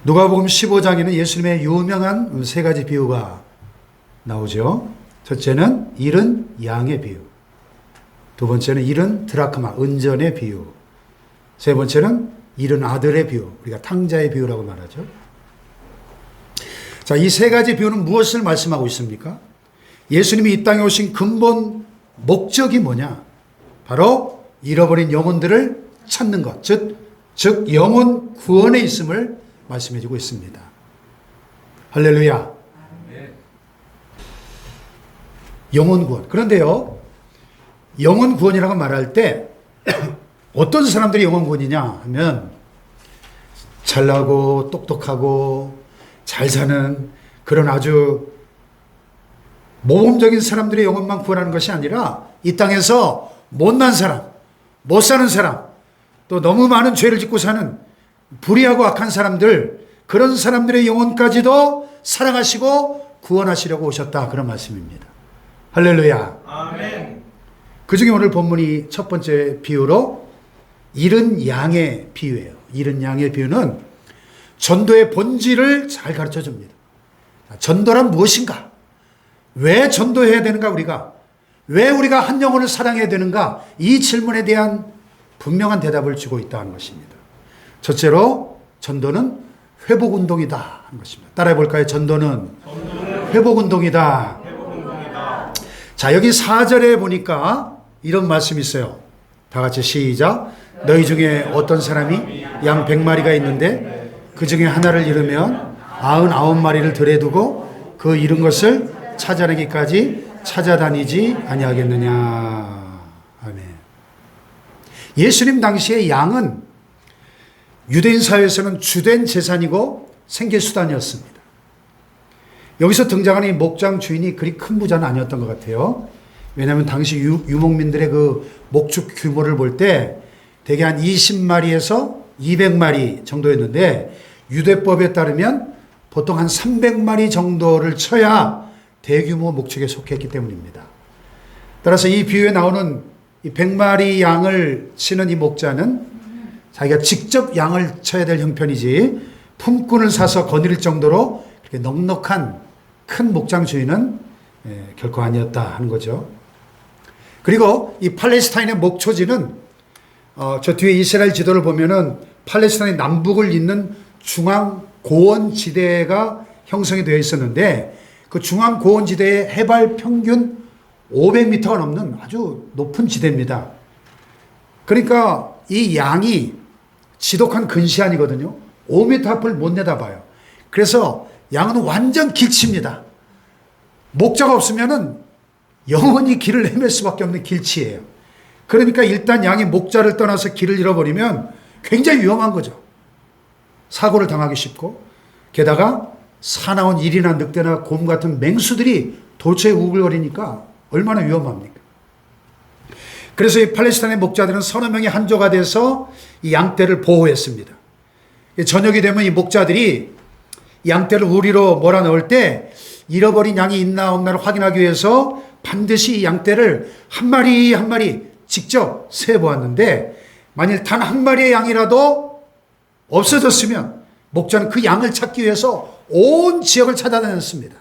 누가복음 15장에는 예수님의 유명한 세 가지 비유가 나오죠. 첫째는 잃은 양의 비유, 두 번째는 잃은 드라크마, 은전의 비유, 세 번째는 잃은 아들의 비유, 우리가 탕자의 비유라고 말하죠. 자, 이 세 가지 비유는 무엇을 말씀하고 있습니까? 예수님이 이 땅에 오신 근본 목적이 뭐냐? 바로 잃어버린 영혼들을 찾는 것, 즉 영혼 구원에 있음을 말씀해 주고 있습니다. 할렐루야. 영혼 구원. 그런데요, 영혼 구원이라고 말할 때 어떤 사람들이 영혼 구원이냐 하면 잘나고 똑똑하고 잘 사는 그런 아주 모범적인 사람들의 영혼만 구원하는 것이 아니라 이 땅에서 못난 사람, 못 사는 사람, 또 너무 많은 죄를 짓고 사는 불의하고 악한 사람들, 그런 사람들의 영혼까지도 사랑하시고 구원하시려고 오셨다, 그런 말씀입니다. 할렐루야. 아멘. 그 중에 오늘 본문이 첫 번째 비유로 잃은 양의 비유예요. 잃은 양의 비유는 전도의 본질을 잘 가르쳐 줍니다. 전도란 무엇인가? 왜 전도해야 되는가 우리가? 왜 우리가 한 영혼을 사랑해야 되는가? 이 질문에 대한 분명한 대답을 주고 있다는 것입니다. 첫째로 전도는 회복운동이다 하는 것입니다. 따라해 볼까요? 전도는 회복운동이다. 자, 여기 4절에 보니까 이런 말씀이 있어요. 다 같이 시작. 너희 중에 어떤 사람이 양 100마리가 있는데 그 중에 하나를 잃으면 99마리를 들에 두고 그 잃은 것을 찾아내기까지 찾아다니지 아니하겠느냐. 아멘. 예수님 당시의 양은 유대인 사회에서는 주된 재산이고 생계수단이었습니다. 여기서 등장하는 이 목장 주인이 그리 큰 부자는 아니었던 것 같아요. 왜냐하면 당시 유목민들의 그 목축 규모를 볼 때 대개 한 20마리에서 200마리 정도였는데 유대법에 따르면 보통 한 300마리 정도를 쳐야 대규모 목축에 속했기 때문입니다. 따라서 이 비유에 나오는 이 100마리 양을 치는 이 목자는 자기가 직접 양을 쳐야 될 형편이지 품꾼을 사서 거느릴 정도로 그렇게 넉넉한 큰 목장 주인은 결코 아니었다 하는 거죠. 그리고 이 팔레스타인의 목초지는 저 뒤에 이스라엘 지도를 보면은 팔레스타인 남북을 잇는 중앙 고원 지대가 형성이 되어 있었는데 그 중앙 고원 지대의 해발 평균 500m가 넘는 아주 높은 지대입니다. 그러니까 이 양이 지독한 근시안이거든요. 5m 앞을 못 내다봐요. 그래서 양은 완전 길치입니다. 목자가 없으면은 영원히 길을 헤맬 수밖에 없는 길치예요. 그러니까 일단 양이 목자를 떠나서 길을 잃어버리면 굉장히 위험한 거죠. 사고를 당하기 쉽고, 게다가 사나운 일이나 늑대나 곰 같은 맹수들이 도처에 우글거리니까 얼마나 위험합니까? 그래서 이 팔레스타인의 목자들은 서너 명이 한조가 돼서 이 양떼를 보호했습니다. 저녁이 되면 이 목자들이 양떼를 우리로 몰아넣을 때 잃어버린 양이 있나 없나를 확인하기 위해서 반드시 이 양떼를 한 마리 한 마리 직접 세보았는데 만일 단 한 마리의 양이라도 없어졌으면 목자는 그 양을 찾기 위해서 온 지역을 찾아다녔습니다.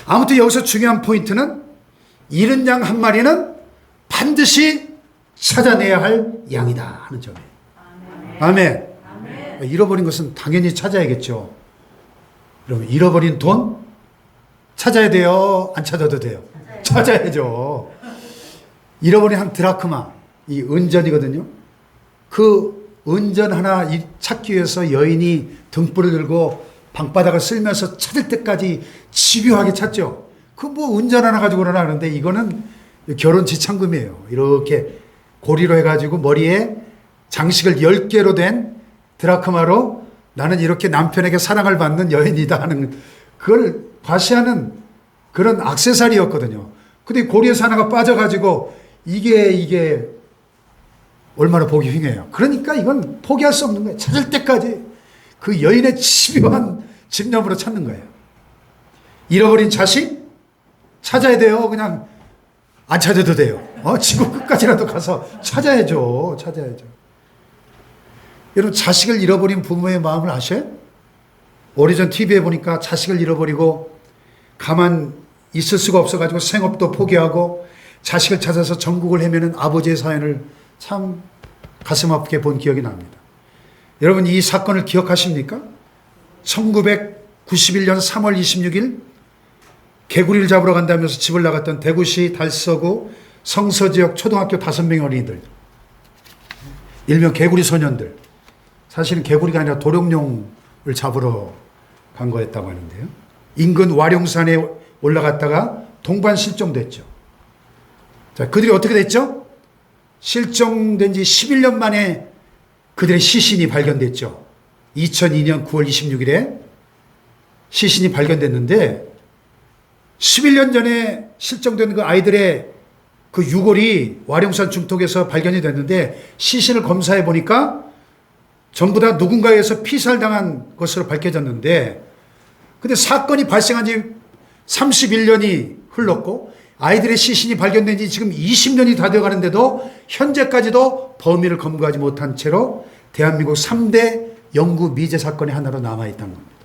아무튼 여기서 중요한 포인트는 잃은 양 한 마리는 반드시 찾아내야 할 양이다 하는 점이에요. 아멘. 아멘. 잃어버린 것은 당연히 찾아야겠죠. 그러면 잃어버린 돈 찾아야 돼요? 안 찾아도 돼요? 찾아야죠. 잃어버린 한 드라크마, 이 은전이거든요. 그 은전 하나 찾기 위해서 여인이 등불을 들고 방바닥을 쓸면서 찾을 때까지 집요하게 찾죠. 그 뭐 은전 하나 가지고 그러나 하는데 이거는 결혼 지참금이에요. 이렇게 고리로 해가지고 머리에 장식을 10개로 된 드라크마로 나는 이렇게 남편에게 사랑을 받는 여인이다 하는 그걸 과시하는 그런 액세서리였거든요. 근데 고리에서 하나가 빠져가지고 이게 얼마나 보기 흉해요. 그러니까 이건 포기할 수 없는 거예요. 찾을 때까지 그 여인의 집요한 집념으로 찾는 거예요. 잃어버린 자식 찾아야 돼요. 그냥 안 찾아도 돼요. 지구 끝까지라도 가서 찾아야죠. 여러분, 자식을 잃어버린 부모의 마음을 아셔요? 오래전 TV에 보니까 자식을 잃어버리고 가만 있을 수가 없어가지고 생업도 포기하고 자식을 찾아서 전국을 헤매는 아버지의 사연을 참 가슴 아프게 본 기억이 납니다. 여러분, 이 사건을 기억하십니까? 1991년 3월 26일 개구리를 잡으러 간다면서 집을 나갔던 대구시 달서구 성서지역 초등학교 5명의 어린이들, 일명 개구리 소년들. 사실은 개구리가 아니라 도룡뇽을 잡으러 간 거였다고 하는데요. 인근 와룡산에 올라갔다가 동반 실종됐죠. 자, 그들이 어떻게 됐죠? 실종된 지 11년 만에 그들의 시신이 발견됐죠. 2002년 9월 26일에 시신이 발견됐는데 11년 전에 실종된 그 아이들의 그 유골이 와룡산 중턱에서 발견이 됐는데 시신을 검사해 보니까 전부 다 누군가에 의해서 피살당한 것으로 밝혀졌는데, 근데 사건이 발생한 지 31년이 흘렀고 아이들의 시신이 발견된 지 지금 20년이 다 되어가는데도 현재까지도 범인을 검거하지 못한 채로 대한민국 3대 영구 미제 사건의 하나로 남아있다는 겁니다.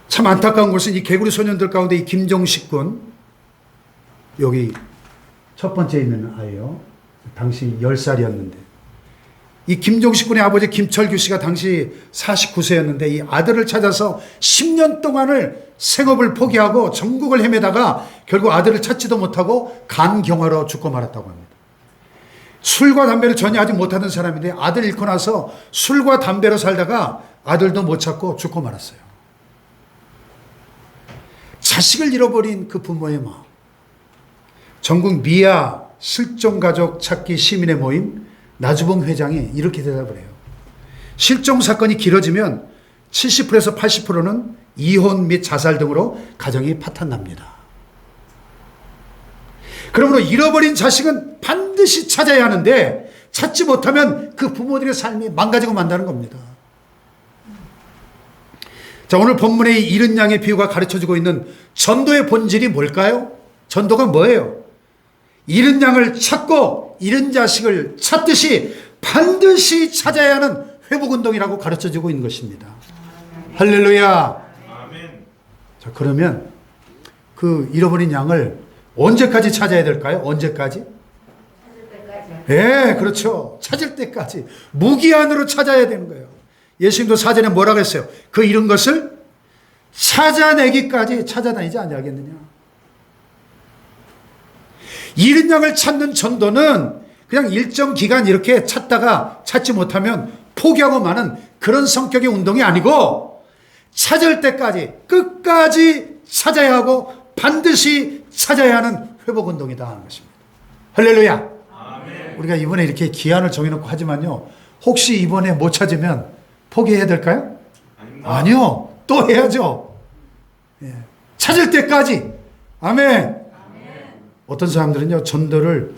참 안타까운 것은 이 개구리 소년들 가운데 이 김종식 군, 여기 첫 번째 있는 아이요. 당시 10살이었는데 이 김종식 군의 아버지 김철규 씨가 당시 49세였는데 이 아들을 찾아서 10년 동안을 생업을 포기하고 전국을 헤매다가 결국 아들을 찾지도 못하고 간경화로 죽고 말았다고 합니다. 술과 담배를 전혀 하지 못하던 사람인데 아들 잃고 나서 술과 담배로 살다가 아들도 못 찾고 죽고 말았어요. 자식을 잃어버린 그 부모의 마음. 전국 미아 실종가족 찾기 시민의 모임 나주봉 회장이 이렇게 대답을 해요. 실종 사건이 길어지면 70%에서 80%는 이혼 및 자살 등으로 가정이 파탄납니다. 그러므로 잃어버린 자식은 반드시 찾아야 하는데 찾지 못하면 그 부모들의 삶이 망가지고 만다는 겁니다. 자, 오늘 본문의 잃은 양의 비유가 가르쳐주고 있는 전도의 본질이 뭘까요? 전도가 뭐예요? 잃은 양을 찾고 잃은 자식을 찾듯이 반드시 찾아야 하는 회복운동이라고 가르쳐주고 있는 것입니다. 할렐루야. 자, 그러면 그 잃어버린 양을 언제까지 찾아야 될까요? 언제까지? 예, 그렇죠. 찾을 때까지 무기한으로 찾아야 되는 거예요. 예수님도 사전에 뭐라고 했어요? 그 잃은 것을 찾아내기까지 찾아다니지 아니하겠느냐. 잃은 양을 찾는 전도는 그냥 일정 기간 이렇게 찾다가 찾지 못하면 포기하고 마는 그런 성격의 운동이 아니고 찾을 때까지 끝까지 찾아야 하고 반드시 찾아야 하는 회복운동이다 하는 것입니다. 할렐루야. 아멘. 우리가 이번에 이렇게 기한을 정해놓고 하지만요, 혹시 이번에 못 찾으면 포기해야 될까요? 아닙니다. 아니요. 또 해야죠. 예. 찾을 때까지. 아멘. 어떤 사람들은요, 전도를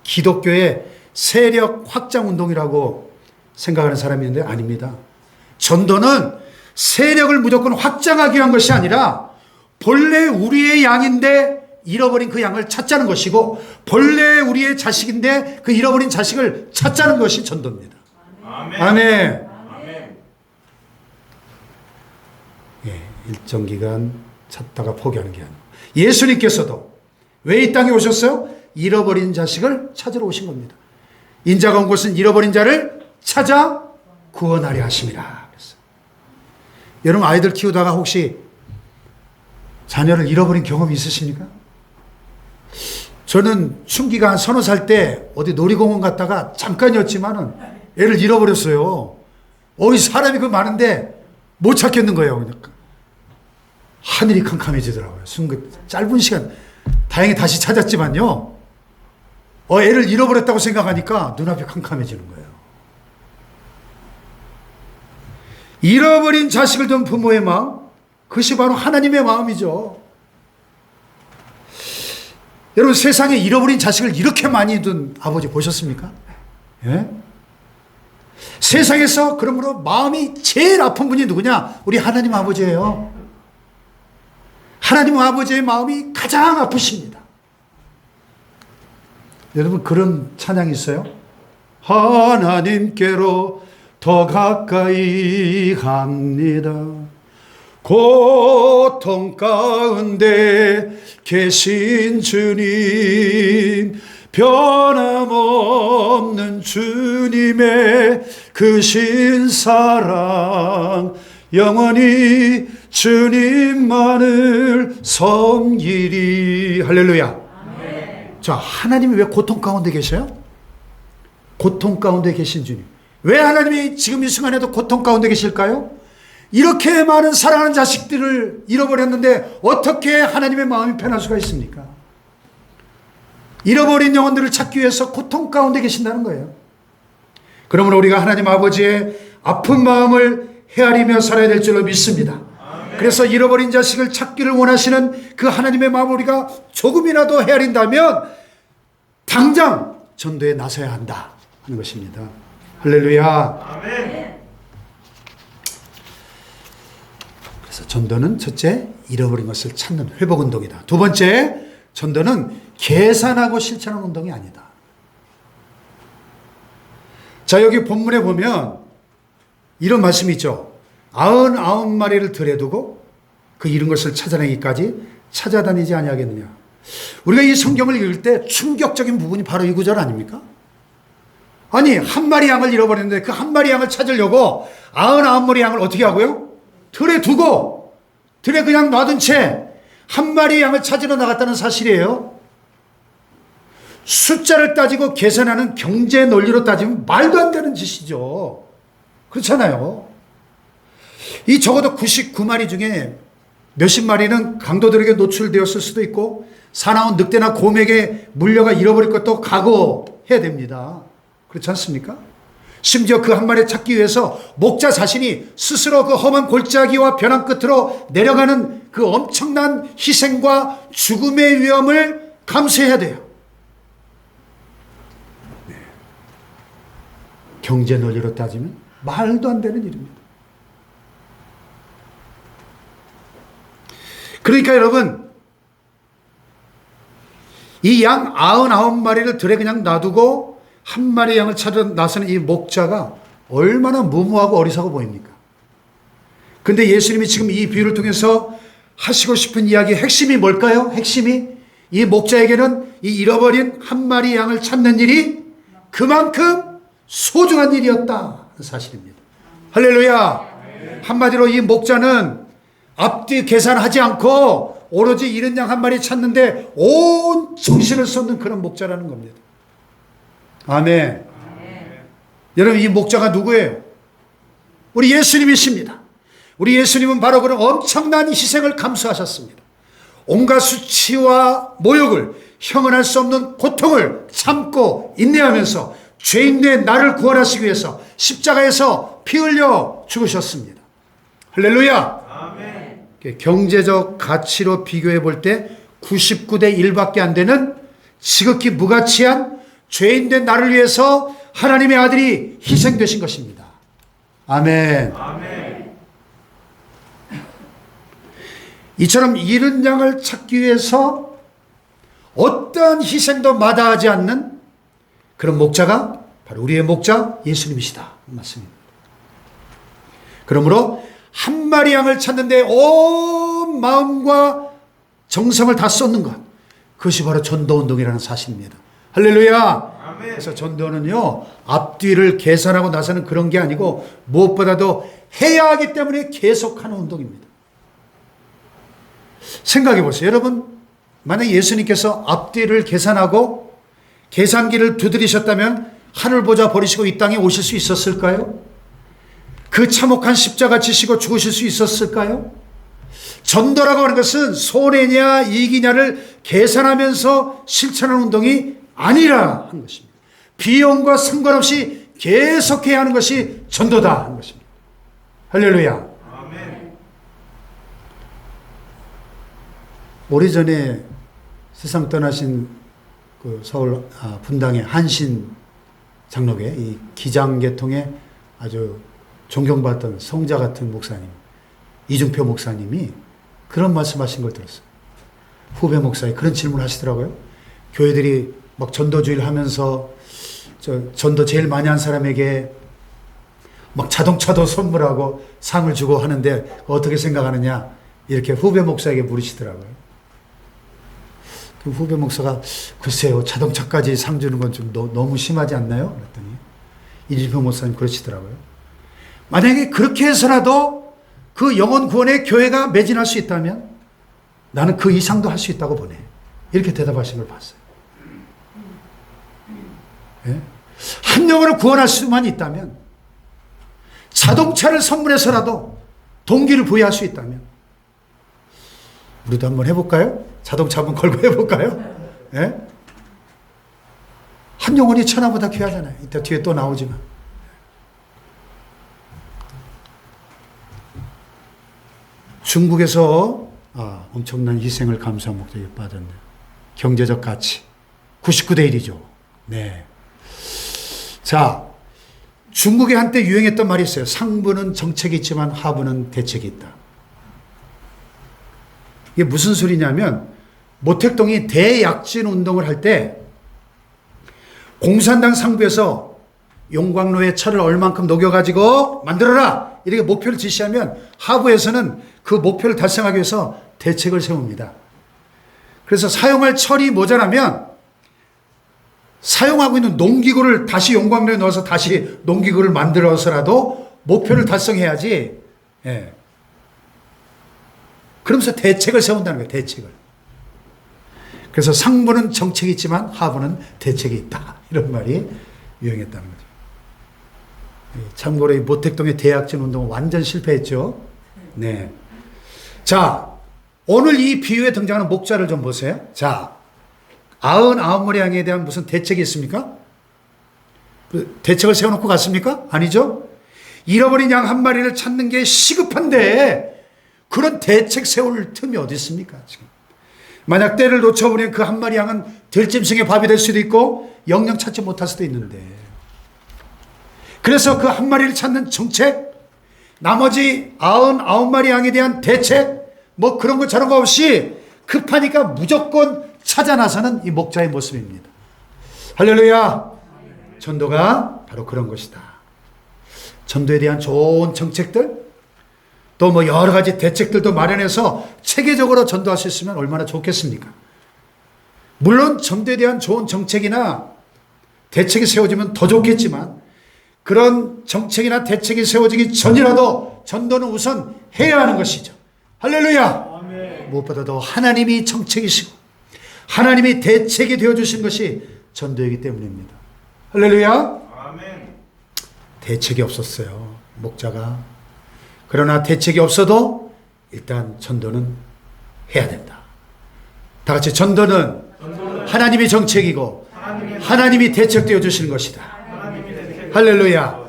기독교의 세력 확장 운동이라고 생각하는 사람이 있는데 아닙니다. 전도는 세력을 무조건 확장하기 위한 것이 아니라 본래 우리의 양인데 잃어버린 그 양을 찾자는 것이고 본래 우리의 자식인데 그 잃어버린 자식을 찾자는 것이 전도입니다. 아멘. 아멘. 예, 일정 기간 찾다가 포기하는 게 아니고 예수님께서도 왜 이 땅에 오셨어요? 잃어버린 자식을 찾으러 오신 겁니다. 인자가 온 곳은 잃어버린 자를 찾아 구원하려 하심이라. 여러분, 아이들 키우다가 혹시 자녀를 잃어버린 경험이 있으십니까? 저는 춘기가 한 서너 살 때 어디 놀이공원 갔다가 잠깐이었지만은 애를 잃어버렸어요. 사람이 그 많은데 못 찾겠는 거예요. 그러니까. 하늘이 캄캄해지더라고요. 순간 짧은 시간. 다행히 다시 찾았지만요. 애를 잃어버렸다고 생각하니까 눈앞이 캄캄해지는 거예요. 잃어버린 자식을 둔 부모의 마음, 그것이 바로 하나님의 마음이죠. 여러분, 세상에 잃어버린 자식을 이렇게 많이 둔 아버지 보셨습니까? 예? 세상에서 그러므로 마음이 제일 아픈 분이 누구냐? 우리 하나님 아버지예요. 하나님 아버지의 마음이 가장 아프십니다. 여러분, 그런 찬양이 있어요. 하나님께로 더 가까이 갑니다. 고통 가운데 계신 주님, 변함없는 주님의 크신 사랑, 영원히 주님만을 섬기리. 할렐루야. 아멘. 자, 하나님이 왜 고통 가운데 계셔요? 고통 가운데 계신 주님. 왜 하나님이 지금 이 순간에도 고통 가운데 계실까요? 이렇게 많은 사랑하는 자식들을 잃어버렸는데 어떻게 하나님의 마음이 편할 수가 있습니까? 잃어버린 영혼들을 찾기 위해서 고통 가운데 계신다는 거예요. 그러므로 우리가 하나님 아버지의 아픈 마음을 헤아리며 살아야 될 줄로 믿습니다. 그래서 잃어버린 자식을 찾기를 원하시는 그 하나님의 마음을 우리가 조금이라도 헤아린다면 당장 전도에 나서야 한다 하는 것입니다. 할렐루야. 아멘. 그래서 전도는 첫째, 잃어버린 것을 찾는 회복운동이다. 두 번째, 전도는 계산하고 실천하는 운동이 아니다. 자, 여기 본문에 보면 이런 말씀이 있죠. 99마리를 들에 두고 그 잃은 것을 찾아내기까지 찾아다니지 아니하겠느냐. 우리가 이 성경을 읽을 때 충격적인 부분이 바로 이 구절 아닙니까? 아니, 한 마리 양을 잃어버렸는데 그 한 마리 양을 찾으려고 99마리 양을 어떻게 하고요? 들에 두고, 들에 그냥 놔둔 채 한 마리 양을 찾으러 나갔다는 사실이에요. 숫자를 따지고 계산하는 경제 논리로 따지면 말도 안 되는 짓이죠. 그렇잖아요. 이 적어도 99마리 중에 몇십 마리는 강도들에게 노출되었을 수도 있고 사나운 늑대나 곰에게 물려가 잃어버릴 것도 각오해야 됩니다. 그렇지 않습니까? 심지어 그 한 마리 찾기 위해서 목자 자신이 스스로 그 험한 골짜기와 벼랑 끝으로 내려가는 그 엄청난 희생과 죽음의 위험을 감수해야 돼요. 네. 경제 논리로 따지면 말도 안 되는 일입니다. 그러니까 여러분, 이 양 99마리를 들에 그냥 놔두고 한 마리 양을 찾아 나서는 이 목자가 얼마나 무모하고 어리석어 보입니까? 근데 예수님이 지금 이 비유를 통해서 하시고 싶은 이야기의 핵심이 뭘까요? 핵심이 이 목자에게는 이 잃어버린 한 마리 양을 찾는 일이 그만큼 소중한 일이었다 사실입니다. 할렐루야. 한마디로 이 목자는 앞뒤 계산하지 않고 오로지 잃은 양 한 마리 찾는데 온 정신을 쏟는 그런 목자라는 겁니다. 아멘. 여러분, 이 목자가 누구예요? 우리 예수님이십니다. 우리 예수님은 바로 그런 엄청난 희생을 감수하셨습니다. 온갖 수치와 모욕을, 형언할 수 없는 고통을 참고 인내하면서 죄인된 나를 구원하시기 위해서 십자가에서 피 흘려 죽으셨습니다. 할렐루야. 아멘. 경제적 가치로 비교해 볼 때 99대 1밖에 안 되는 지극히 무가치한 죄인된 나를 위해서 하나님의 아들이 희생되신 것입니다. 아멘. 아멘. 이처럼 잃은 양을 찾기 위해서 어떠한 희생도 마다하지 않는 그런 목자가 바로 우리의 목자 예수님이시다. 맞습니다. 그러므로 한 마리 양을 찾는데 온 마음과 정성을 다 쏟는 것, 그것이 바로 전도운동이라는 사실입니다. 할렐루야. 아멘. 그래서 전도는요, 앞뒤를 계산하고 나서는 그런 게 아니고 무엇보다도 해야 하기 때문에 계속하는 운동입니다. 생각해 보세요. 여러분, 만약 예수님께서 앞뒤를 계산하고 계산기를 두드리셨다면 하늘 보좌 버리시고 이 땅에 오실 수 있었을까요? 그 참혹한 십자가 지시고 죽으실 수 있었을까요? 전도라고 하는 것은 손해냐 이익이냐를 계산하면서 실천하는 운동이 아니라 하는 것입니다. 비용과 상관없이 계속해야 하는 것이 전도다 하는 것입니다. 할렐루야. 아멘. 오래전에 세상 떠나신 그 서울 분당의 한신 장로계 이 기장계통의 아주 존경받던 성자 같은 목사님 이중표 목사님이 그런 말씀하신 걸 들었어요. 후배 목사에 그런 질문을 하시더라고요. 교회들이 막 전도주의를 하면서 전도 제일 많이 한 사람에게 막 자동차도 선물하고 상을 주고 하는데 어떻게 생각하느냐 이렇게 후배 목사에게 물으시더라고요. 그 후배 목사가 글쎄요 자동차까지 상 주는 건 좀 너무 심하지 않나요? 그랬더니 이진표 목사님 그러시더라고요. 만약에 그렇게 해서라도 그 영혼 구원의 교회가 매진할 수 있다면 나는 그 이상도 할 수 있다고 보네. 이렇게 대답하신 걸 봤어요. 예? 한 영혼을 구원할 수만 있다면 자동차를 선물해서라도 동기를 부여할 수 있다면 우리도 한번 해볼까요? 자동차 한번 걸고 해볼까요? 예? 한 영혼이 천하보다 귀하잖아요. 이따 뒤에 또 나오지만. 중국에서 엄청난 희생을 감수한 목적이 빠졌네요. 경제적 가치 99대 1이죠. 네. 자, 중국에 한때 유행했던 말이 있어요. 상부는 정책이 있지만 하부는 대책이 있다. 이게 무슨 소리냐면 모택동이 대약진 운동을 할 때 공산당 상부에서 용광로에 철을 얼만큼 녹여가지고 만들어라 이렇게 목표를 지시하면 하부에서는 그 목표를 달성하기 위해서 대책을 세웁니다. 그래서 사용할 철이 모자라면 사용하고 있는 농기구를 다시 용광로에 넣어서 다시 농기구를 만들어서라도 목표를 달성해야지. 예. 그러면서 대책을 세운다는 거예요. 대책을. 그래서 상부는 정책이 있지만 하부는 대책이 있다. 이런 말이 유행했다는 거죠. 참고로 이 모택동의 대약진 운동은 완전 실패했죠. 네. 자, 오늘 이 비유에 등장하는 목자를 좀 보세요. 자, 99마리 양에 대한 무슨 대책이 있습니까? 대책을 세워놓고 갔습니까? 아니죠. 잃어버린 양 한 마리를 찾는 게 시급한데 그런 대책 세울 틈이 어디 있습니까? 지금. 만약 때를 놓쳐버리면 그 한 마리 양은 들짐승의 밥이 될 수도 있고 영영 찾지 못할 수도 있는데 그래서 그 한 마리를 찾는 정책, 나머지 99마리 양에 대한 대책, 뭐 그런 거 저런 거 없이 급하니까 무조건 찾아 나서는 이 목자의 모습입니다. 할렐루야. 전도가 바로 그런 것이다. 전도에 대한 좋은 정책들, 또 뭐 여러 가지 대책들도 마련해서 체계적으로 전도할 수 있으면 얼마나 좋겠습니까? 물론 전도에 대한 좋은 정책이나 대책이 세워지면 더 좋겠지만 그런 정책이나 대책이 세워지기 전이라도 전도는 우선 해야 하는 것이죠. 할렐루야. 아멘. 무엇보다도 하나님이 정책이시고 하나님이 대책이 되어주신 것이 전도이기 때문입니다. 할렐루야. 아멘. 대책이 없었어요. 목자가. 그러나 대책이 없어도 일단 전도는 해야 된다. 다 같이 전도는 하나님이 정책이고 하나님이 대책되어 주시는 것이다. 할렐루야.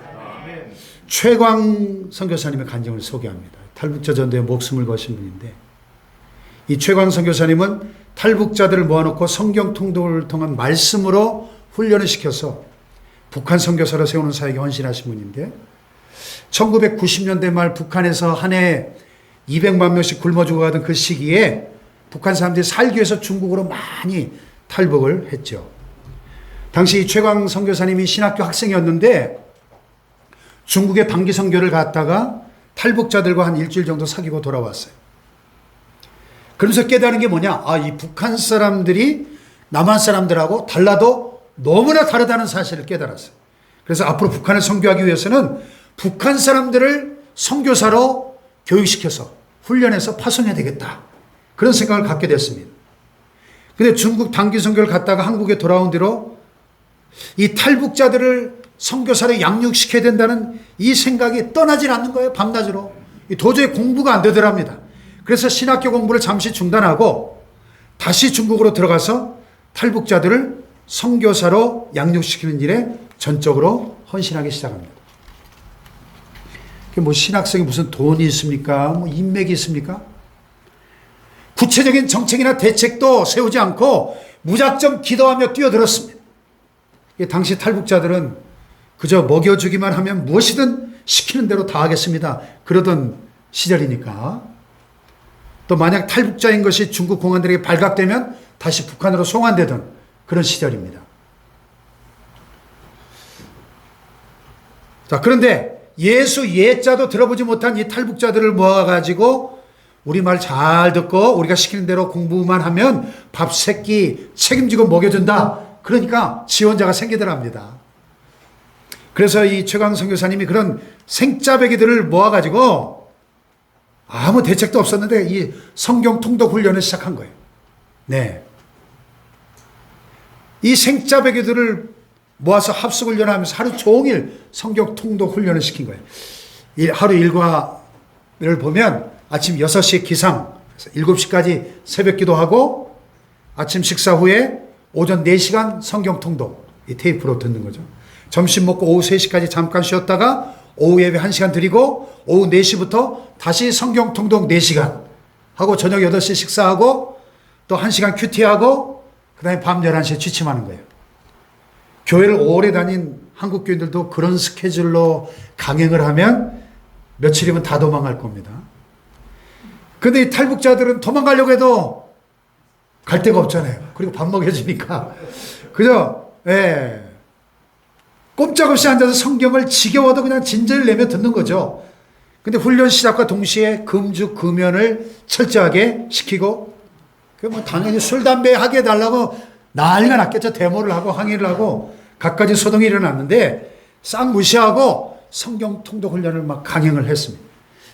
최광 선교사님의 간증을 소개합니다. 탈북자 전도에 목숨을 거신 분인데 이 최광 선교사님은 탈북자들을 모아놓고 성경 통독을 통한 말씀으로 훈련을 시켜서 북한 선교사로 세우는 사역에 헌신하신 분인데 1990년대 말 북한에서 한 해에 200만 명씩 굶어 죽어가던 그 시기에 북한 사람들이 살기 위해서 중국으로 많이 탈북을 했죠. 당시 최광 선교사님이 신학교 학생이었는데 중국에 단기 선교를 갔다가 탈북자들과 한 일주일 정도 사귀고 돌아왔어요. 그러면서 깨달은 게 뭐냐? 이 북한 사람들이 남한 사람들하고 달라도 너무나 다르다는 사실을 깨달았어요. 그래서 앞으로 북한을 선교하기 위해서는 북한 사람들을 선교사로 교육시켜서 훈련해서 파송해야 되겠다. 그런 생각을 갖게 됐습니다. 근데 중국 단기 선교를 갔다가 한국에 돌아온 뒤로 이 탈북자들을 선교사로 양육시켜야 된다는 이 생각이 떠나질 않는 거예요. 밤낮으로. 도저히 공부가 안 되더랍니다. 그래서 신학교 공부를 잠시 중단하고 다시 중국으로 들어가서 탈북자들을 선교사로 양육시키는 일에 전적으로 헌신하기 시작합니다. 뭐 신학생이 무슨 돈이 있습니까? 뭐 인맥이 있습니까? 구체적인 정책이나 대책도 세우지 않고 무작정 기도하며 뛰어들었습니다. 당시 탈북자들은 그저 먹여주기만 하면 무엇이든 시키는 대로 다 하겠습니다. 그러던 시절이니까. 또 만약 탈북자인 것이 중국 공안들에게 발각되면 다시 북한으로 송환되던 그런 시절입니다. 자, 그런데 예수 예자도 들어보지 못한 이 탈북자들을 모아가지고 우리 말 잘 듣고 우리가 시키는 대로 공부만 하면 밥 세 끼 책임지고 먹여준다. 그러니까 지원자가 생기더랍니다. 그래서 이 최강 선교사님이 그런 생짜배기들을 모아가지고 아무 대책도 없었는데 이 성경 통독 훈련을 시작한 거예요. 네. 이 생짜배기들을 모아서 합숙 훈련을 하면서 하루 종일 성경 통독 훈련을 시킨 거예요. 하루 일과를 보면 아침 6시 기상, 7시까지 새벽 기도하고 아침 식사 후에 오전 4시간 성경 통독, 이 테이프로 듣는 거죠. 점심 먹고 오후 3시까지 잠깐 쉬었다가 오후 예배 1시간 드리고 오후 4시부터 다시 성경 통독 4시간 하고 저녁 8시 식사하고 또 1시간 큐티하고 그 다음에 밤 11시에 취침하는 거예요. 교회를 오래 다닌 한국 교인들도 그런 스케줄로 강행을 하면 며칠이면 다 도망갈 겁니다. 근데 이 탈북자들은 도망가려고 해도 갈 데가 없잖아요. 그리고 밥 먹여주니까. 그죠? 예. 꼼짝없이 앉아서 성경을 지겨워도 그냥 진저를 내며 듣는 거죠. 근데 훈련 시작과 동시에 금주 금연을 철저하게 시키고, 뭐 당연히 술, 담배 하게 해달라고 난리가 났겠죠. 데모를 하고 항의를 하고 갖가지 소동이 일어났는데 싹 무시하고 성경 통독 훈련을 막 강행을 했습니다.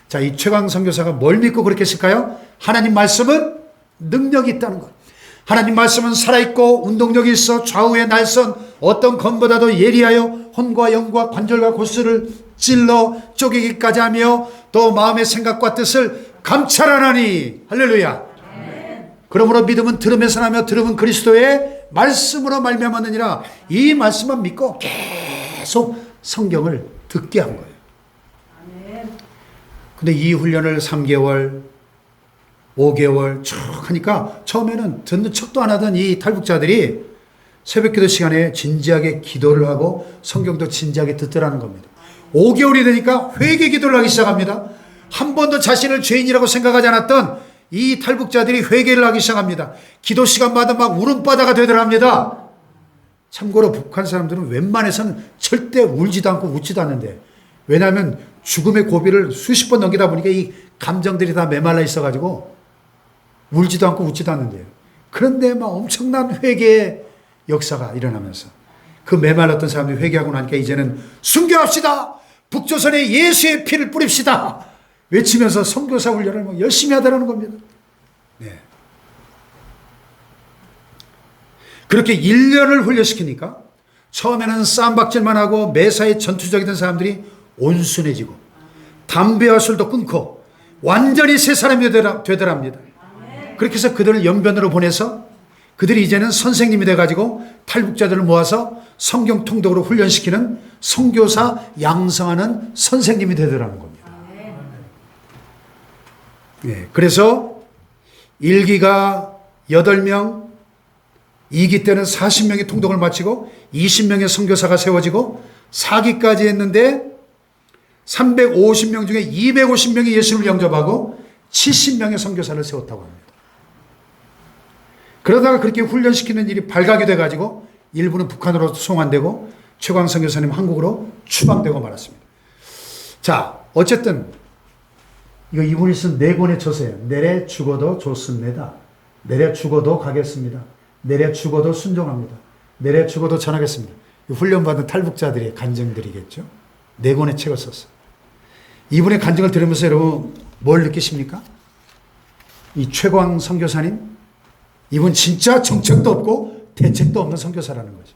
자, 이 최강 선교사가 뭘 믿고 그렇게 했을까요? 하나님 말씀은 능력이 있다는 것. 하나님 말씀은 살아있고 운동력이 있어 좌우의 날선 어떤 검보다도 예리하여 혼과 영과 관절과 골수를 찔러 쪼개기까지 하며 또 마음의 생각과 뜻을 감찰하나니. 할렐루야. 그러므로 믿음은 들음에서 나며 들음은 그리스도의 말씀으로 말미암았느니라. 이 말씀만 믿고 계속 성경을 듣게 한 거예요. 근데 이 훈련을 3개월 5개월 쭉 하니까 처음에는 듣는 척도 안 하던 이 탈북자들이 새벽기도 시간에 진지하게 기도를 하고 성경도 진지하게 듣더라는 겁니다. 5개월이 되니까 회개 기도를 하기 시작합니다. 한 번도 자신을 죄인이라고 생각하지 않았던 이 탈북자들이 회개를 하기 시작합니다. 기도 시간마다 막 울음바다가 되더랍니다. 참고로 북한 사람들은 웬만해서는 절대 울지도 않고 웃지도 않는데, 왜냐하면 죽음의 고비를 수십 번 넘기다 보니까 이 감정들이 다 메말라 있어가지고 울지도 않고 웃지도 않는데요. 그런데 막 엄청난 회개의 역사가 일어나면서 그 메말랐던 사람들이 회개하고 나니까 이제는 순교합시다. 북조선에 예수의 피를 뿌립시다. 외치면서 선교사 훈련을 막 열심히 하더라는 겁니다. 네. 그렇게 1년을 훈련시키니까 처음에는 쌈박질만 하고 매사에 전투적이던 사람들이 온순해지고 담배와 술도 끊고 완전히 새 사람이 되더랍니다. 그렇게 해서 그들을 연변으로 보내서 그들이 이제는 선생님이 돼가지고 탈북자들을 모아서 성경 통독으로 훈련시키는 선교사 양성하는 선생님이 되더라는 겁니다. 네, 그래서 1기가 8명, 2기 때는 40명이 통독을 마치고 20명의 선교사가 세워지고 4기까지 했는데 350명 중에 250명이 예수를 영접하고 70명의 선교사를 세웠다고 합니다. 그러다가 그렇게 훈련시키는 일이 발각이 돼가지고 일부는 북한으로 송환되고 최광 선교사님 한국으로 추방되고 말았습니다. 자, 어쨌든 이거 이분이 쓴 4권의 저서예요. 내래 죽어도 좋습니다. 내래 죽어도 가겠습니다. 내래 죽어도 순종합니다. 내래 죽어도 전하겠습니다. 훈련받은 탈북자들의 간증들이겠죠. 4권의 책을 썼어요. 이분의 간증을 들으면서 여러분 뭘 느끼십니까? 이 최광 선교사님, 이분 진짜 정책도 없고 대책도 없는 선교사라는 거죠.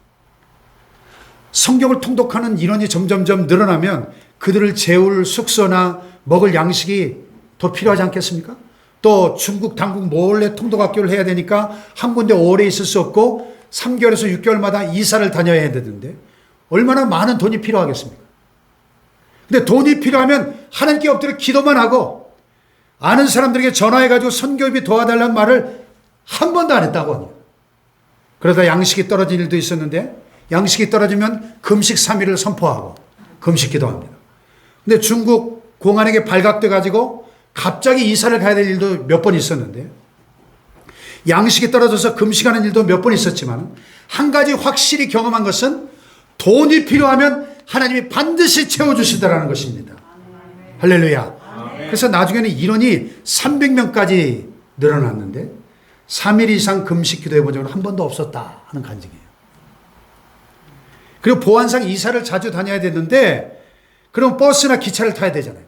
성경을 통독하는 인원이 점점점 늘어나면 그들을 재울 숙소나 먹을 양식이 더 필요하지 않겠습니까? 또 중국, 당국 몰래 통독학교를 해야 되니까 한 군데 오래 있을 수 없고 3개월에서 6개월마다 이사를 다녀야 되는데 얼마나 많은 돈이 필요하겠습니까? 근데 돈이 필요하면 하나님께 엎드려 기도만 하고 아는 사람들에게 전화해가지고 선교비 도와달라는 말을 한 번도 안 했다고 합니다. 그러다 양식이 떨어진 일도 있었는데 양식이 떨어지면 금식 3일을 선포하고 금식 기도합니다. 근데 중국 공안에게 발각돼 가지고 갑자기 이사를 가야 될 일도 몇 번 있었는데 양식이 떨어져서 금식하는 일도 몇 번 있었지만 한 가지 확실히 경험한 것은 돈이 필요하면 하나님이 반드시 채워주시더라는 것입니다. 할렐루야. 그래서 나중에는 인원이 300명까지 늘어났는데 3일 이상 금식 기도해 본 적은 한 번도 없었다 하는 간증이에요. 그리고 보안상 이사를 자주 다녀야 되는데 그럼 버스나 기차를 타야 되잖아요.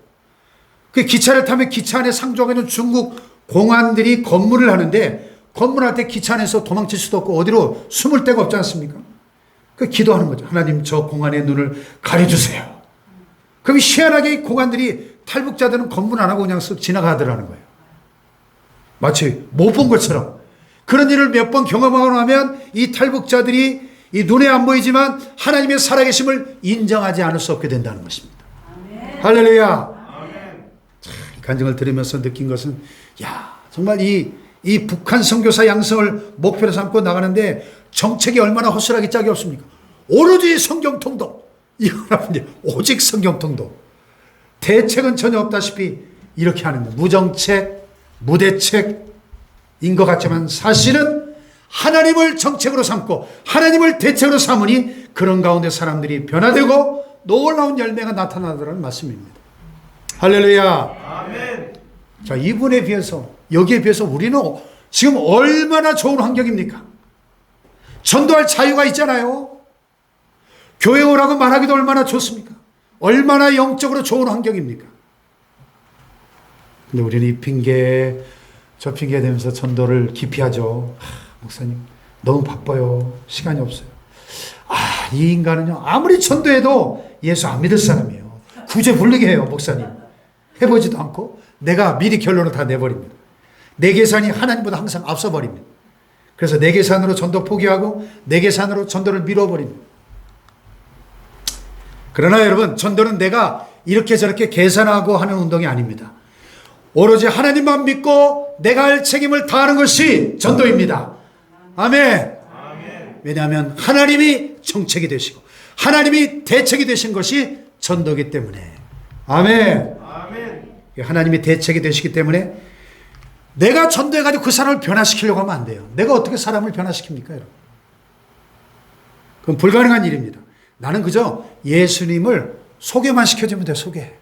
그 기차를 타면 기차 안에 상주하고 있는 중국 공안들이 검문을 하는데 검문할 때 기차 안에서 도망칠 수도 없고 어디로 숨을 데가 없지 않습니까? 그 기도하는 거죠. 하나님 저 공안의 눈을 가려주세요. 그럼 희한하게 이 공안들이 탈북자들은 검문 안 하고 그냥 쓱 지나가더라는 거예요. 마치 못 본 것처럼. 그런 일을 몇 번 경험하고 나면 이 탈북자들이 이 눈에 안 보이지만 하나님의 살아계심을 인정하지 않을 수 없게 된다는 것입니다. 아멘. 할렐루야. 아멘. 자, 이 간증을 들으면서 느낀 것은 정말 이 북한 선교사 양성을 목표로 삼고 나가는데 정책이 얼마나 허술하게 짝이 없습니까? 오로지 성경 통독. 이거는 오직 성경 통독. 대책은 전혀 없다시피 이렇게 하는 거예요. 무정책, 무대책인 것 같지만 사실은 하나님을 정책으로 삼고 하나님을 대책으로 삼으니 그런 가운데 사람들이 변화되고 놀라운 열매가 나타나더라는 말씀입니다. 할렐루야. 아멘. 자, 이분에 비해서 여기에 비해서 우리는 지금 얼마나 좋은 환경입니까? 전도할 자유가 있잖아요. 교회 오라고 말하기도 얼마나 좋습니까? 얼마나 영적으로 좋은 환경입니까? 근데 우리는 이 핑계 저 핑계 대면서 전도를 기피하죠. 목사님 너무 바빠요. 시간이 없어요. 이 인간은요 아무리 전도해도 예수 안 믿을 사람이에요. 구제불능해 해요. 목사님 해보지도 않고 내가 미리 결론을 다 내버립니다. 내 계산이 하나님보다 항상 앞서버립니다. 그래서 내 계산으로 전도 포기하고 내 계산으로 전도를 밀어버립니다. 그러나 여러분 전도는 내가 이렇게 저렇게 계산하고 하는 운동이 아닙니다. 오로지 하나님만 믿고 내가 할 책임을 다하는 것이 전도입니다. 아멘. 왜냐하면 하나님이 정책이 되시고 하나님이 대책이 되신 것이 전도이기 때문에. 아멘. 하나님이 대책이 되시기 때문에 내가 전도해가지고 그 사람을 변화시키려고 하면 안 돼요. 내가 어떻게 사람을 변화시킵니까, 여러분? 그건 불가능한 일입니다. 나는 그저 예수님을 소개만 시켜주면 돼요. 소개.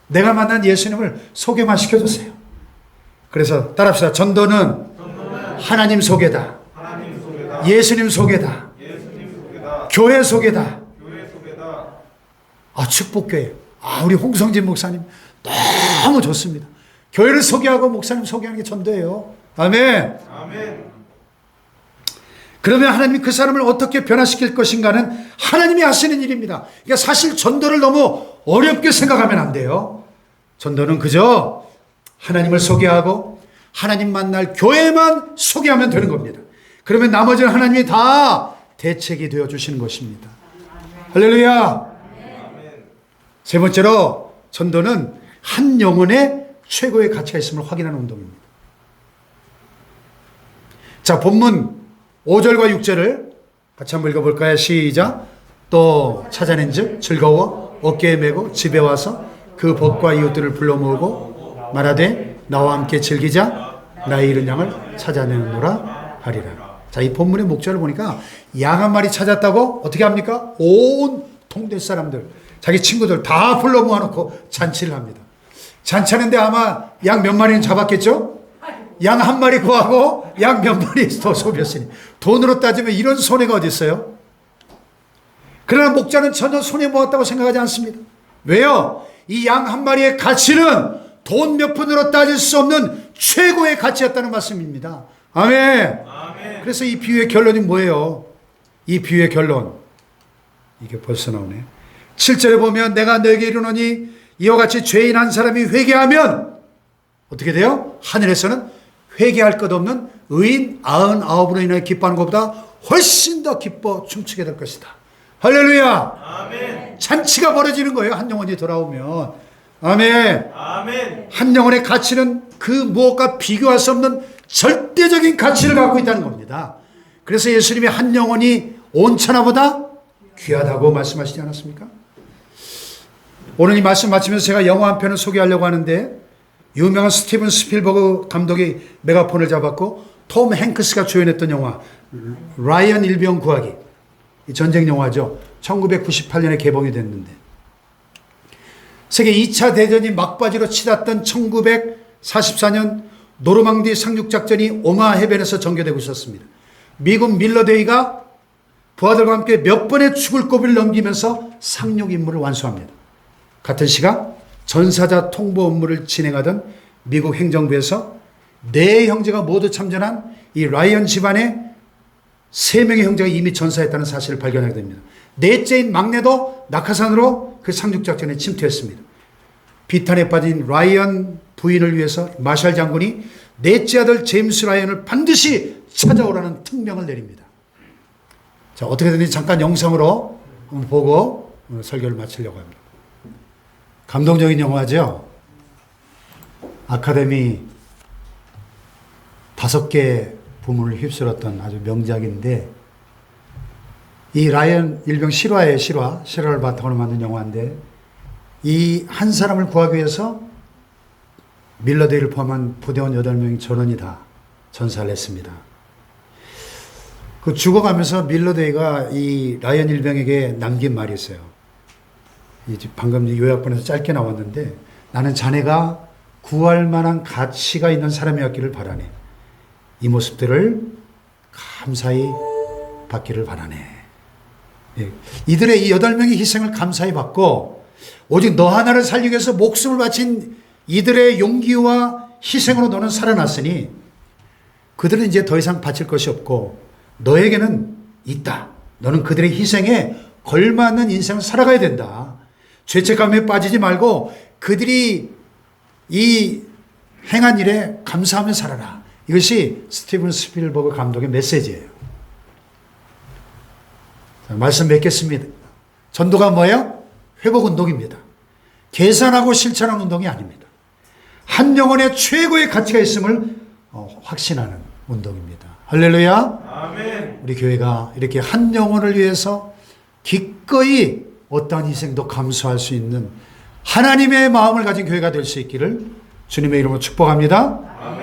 내가 만난 예수님을 소개만 시켜주세요. 그래서 따라합시다. 전도는 하나님 소개다. 예수님 소개다. 교회 소개다. 축복교회. 우리 홍성진 목사님 너무 좋습니다. 교회를 소개하고 목사님 소개하는 게 전도예요. 아멘. 그러면 하나님이 그 사람을 어떻게 변화시킬 것인가는 하나님이 하시는 일입니다. 그러니까 사실 전도를 너무 어렵게 생각하면 안 돼요. 전도는 그저 하나님을 소개하고 하나님 만날 교회만 소개하면 되는 겁니다. 그러면 나머지는 하나님이 다 대책이 되어주시는 것입니다. 할렐루야. 세 번째로 전도는 한 영혼의 최고의 가치가 있음을 확인하는 운동입니다. 자, 본문 5절과 6절을 같이 한번 읽어볼까요? 시작. 또 찾아낸 즉 즐거워 어깨에 메고 집에 와서 그 벗과 이웃들을 불러 모으고 말하되 나와 함께 즐기자 나의 잃은 양을 찾아내노라 하리라. 자, 이 본문의 목적을 보니까 양 한 마리 찾았다고 어떻게 합니까? 온 동네 사람들 자기 친구들 다 불러 모아놓고 잔치를 합니다. 잔치하는데 아마 양 몇 마리는 잡았겠죠? 양 한 마리 구하고 양 몇 마리 더 소비했으니 돈으로 따지면 이런 손해가 어디 있어요? 그러나 목자는 전혀 손해 모았다고 생각하지 않습니다. 왜요? 이 양 한 마리의 가치는 돈 몇 푼으로 따질 수 없는 최고의 가치였다는 말씀입니다. 아멘. 그래서 이 비유의 결론이 뭐예요? 이 비유의 결론 이게 벌써 나오네. 7절에 보면 내가 너에게 이르노니 이와 같이 죄인 한 사람이 회개하면 어떻게 돼요? 하늘에서는 회개할 것 없는 의인 99으로 인하여 기뻐하는 것보다 훨씬 더 기뻐 춤추게 될 것이다. 할렐루야. 아멘. 잔치가 벌어지는 거예요. 한 영혼이 돌아오면. 아멘. 아멘. 한 영혼의 가치는 그 무엇과 비교할 수 없는 절대적인 가치를 갖고 있다는 겁니다. 그래서 예수님이 한 영혼이 온 천하보다 귀하다고 말씀하시지 않았습니까? 오늘 이 말씀 마치면서 제가 영화 한 편을 소개하려고 하는데 유명한 스티븐 스필버그 감독이 메가폰을 잡았고 톰 행크스가 주연했던 영화 라이언 일병 구하기 이 전쟁 영화죠. 1998년에 개봉이 됐는데 세계 2차 대전이 막바지로 치닫던 1944년 노르망디 상륙작전이 오마 해변에서 전개되고 있었습니다. 미국 밀러데이가 부하들과 함께 몇 번의 죽을 고비를 넘기면서 상륙 임무를 완수합니다. 같은 시각 전사자 통보 업무를 진행하던 미국 행정부에서 네 형제가 모두 참전한 이 라이언 집안의 3명의 형제가 이미 전사했다는 사실을 발견하게 됩니다. 넷째인 막내도 낙하산으로 그 상륙작전에 침투했습니다. 비탄에 빠진 라이언 부인을 위해서 마샬 장군이 넷째 아들 제임스 라이언을 반드시 찾아오라는 특명을 내립니다. 자, 어떻게든지 잠깐 영상으로 한번 보고 설교를 마치려고 합니다. 감동적인 영화죠. 아카데미 5개 부문을 휩쓸었던 아주 명작인데, 이 라이언 일병 실화의 실화를 바탕으로 만든 영화인데, 이 한 사람을 구하기 위해서 밀러데이를 포함한 부대원 8명이 전원이 다 전사를 했습니다. 그 죽어가면서 밀러데이가 이 라이언 일병에게 남긴 말이 있어요. 방금 요약본에서 짧게 나왔는데, 나는 자네가 구할 만한 가치가 있는 사람이었기를 바라네. 이 모습들을 감사히 받기를 바라네. 예. 이들의 이 8명의 희생을 감사히 받고 오직 너 하나를 살리기 위해서 목숨을 바친 이들의 용기와 희생으로 너는 살아났으니 그들은 이제 더 이상 바칠 것이 없고 너에게는 있다. 너는 그들의 희생에 걸맞는 인생을 살아가야 된다. 죄책감에 빠지지 말고 그들이 이 행한 일에 감사하며 살아라. 이것이 스티븐 스필버그 감독의 메시지예요. 자, 말씀 맺겠습니다. 전도가 뭐예요? 회복 운동입니다. 계산하고 실천하는 운동이 아닙니다. 한 영혼의 최고의 가치가 있음을 확신하는 운동입니다. 할렐루야. 아멘. 우리 교회가 이렇게 한 영혼을 위해서 기꺼이 어떠한 희생도 감수할 수 있는 하나님의 마음을 가진 교회가 될 수 있기를 주님의 이름으로 축복합니다. 아멘.